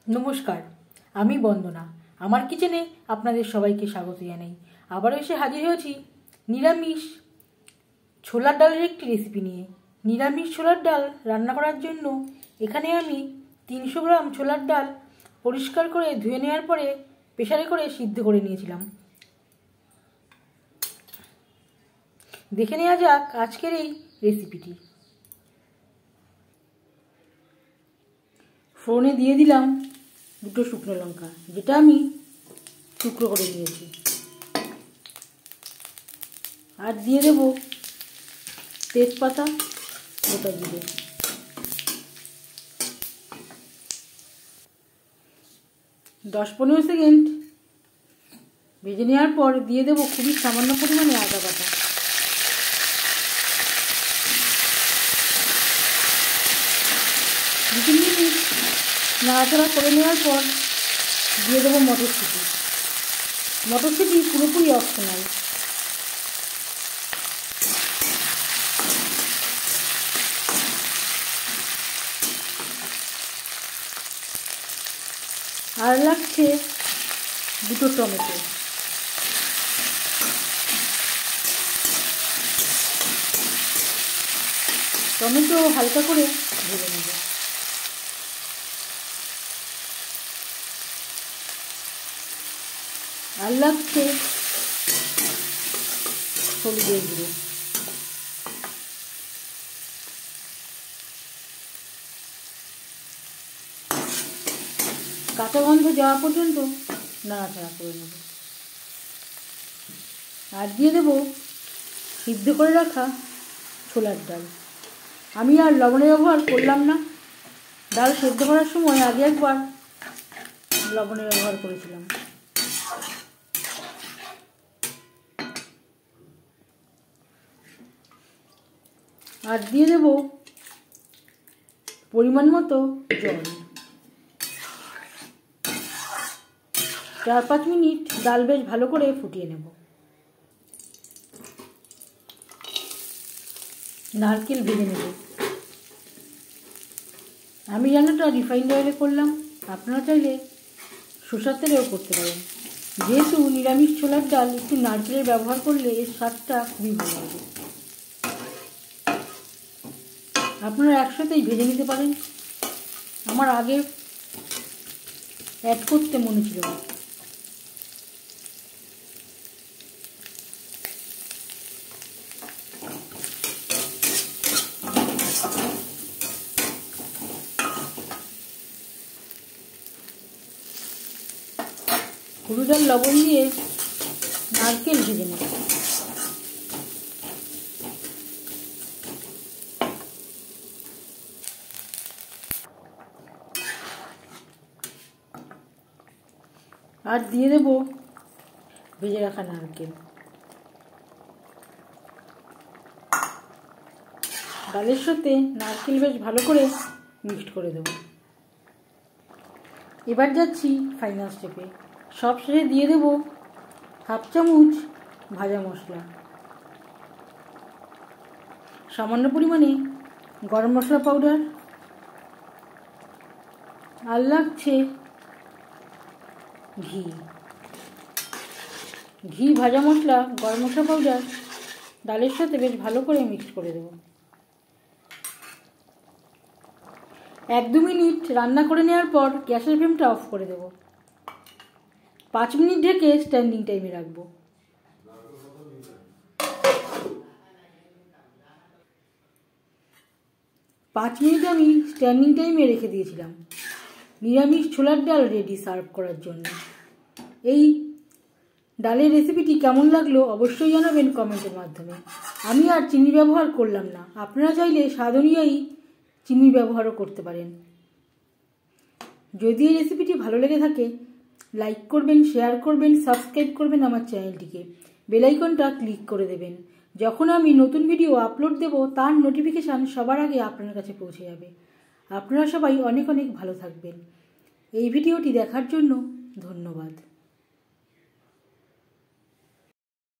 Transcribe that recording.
নমস্কার, আমি বন্দনা। আমার কিচেনে আপনাদের সবাইকে স্বাগত জানাই। আবারও এসে হাজির হয়েছি নিরামিষ ছোলার ডালের একটি রেসিপি নিয়ে। নিরামিষ ছোলার ডাল রান্না করার জন্য এখানে আমি 300 গ্রাম ছোলার ডাল পরিষ্কার করে ধুয়ে নেওয়ার পরে প্রেসারে করে সিদ্ধ করে নিয়েছিলাম। দেখে নেওয়া যাক আজকের এই রেসিপিটি। ফোড়নে দিয়ে দিলাম 2টো শুকনো লঙ্কা, যেটা আমি টুকরো করে নিয়েছি, আর দিয়ে দেব তেজপাতা, গোটা জিরে। দশ 15 সেকেন্ড ভেজে নেওয়ার পর দিয়ে দেব খুবই সামান্য পরিমাণে আদা বাটা। দু 3 মিনিট নাড়াচাড়া করে নেওয়ার পর দিয়ে দেবো মটরশুঁটি। মটরশুঁটি পুরোপুরি অপশনাল। আর লাগছে 2টো টমেটো। টমেটো হালকা করে ভেজে নেব। আর লাগছে হলুদের গুঁড়ো। কাঁচা গন্ধ যাওয়া পর্যন্ত নাড়াচাড়া করে নেব। আর দিয়ে দেব সিদ্ধ করে রাখা ছোলার ডাল। আমি আর লবণের ব্যবহার করলাম না। ডাল সেদ্ধ করার সময় আগে একবার লবণের ব্যবহার করেছিলাম। আর দিয়ে দেব পরিমাণ মতো জল। 4-5 মিনিট ডাল বেশ ভালো করে ফুটিয়ে নেব। নারকেল ভেজে নেব। আমি রান্নাটা রিফাইন্ড অয়েলে করলাম, আপনারা চাইলে সরষের তেলেও করতে পারেন। যেহেতু নিরামিষ ছোলার ডাল, একটু নারকেলের ব্যবহার করলে এর স্বাদটা খুবই ভালো হবে। আপনারা একসাথেই ভেজে নিতে পারেন। আমার আগে অ্যাড করতে মনে ছিল না। হলুদ আর লবণ দিয়ে নারকেল ভেজে নেব। আর দিয়ে দেব ভেজে রাখা নারকেল। ডালের সাথে নারকেল বেশ ভালো করে মিক্সড করে দেব। এবার যাচ্ছি ফাইনাল স্টেপে। সব শেষে দিয়ে দেব 1/2 চামচ ভাজা মশলা, সামান্য পরিমাণে গরম মশলা পাউডার, আর লাগছে ঘি, ভাজা মশলা, গরম মশলা পাউডার ডালের সাথে বেশ ভালো করে মিক্স করে দেব। 1-2 মিনিট রান্না করে নেওয়ার পর গ্যাসের ফ্লেমটা অফ করে দেব। 5 মিনিট ঢেকে স্ট্যান্ডিং টাইমে রাখবো। পাঁচ মিনিট আমি স্ট্যান্ডিং টাইমে রেখে দিয়েছিলাম। নিরামিষ ছোলার ডাল রেডি সার্ভ করার জন্য। এই ডালের রেসিপিটি কেমন লাগলো অবশ্যই জানাবেন কমেন্টের মাধ্যমে। আমি আর চিনি ব্যবহার করলাম না, আপনারা চাইলে স্বাদ অনুযায়ী চিনি ব্যবহারও করতে পারেন। যদি এই রেসিপিটি ভালো লেগে থাকে লাইক করবেন, শেয়ার করবেন, সাবস্ক্রাইব করবেন আমার চ্যানেলটিকে, বেল আইকনটা ক্লিক করে দেবেন। যখন আমি নতুন ভিডিও আপলোড দেব তার নোটিফিকেশান সবার আগে আপনার কাছে পৌঁছে যাবে। আপনারা সবাই অনেক অনেক ভালো থাকবেন। এই ভিডিওটি দেখার জন্য ধন্যবাদ।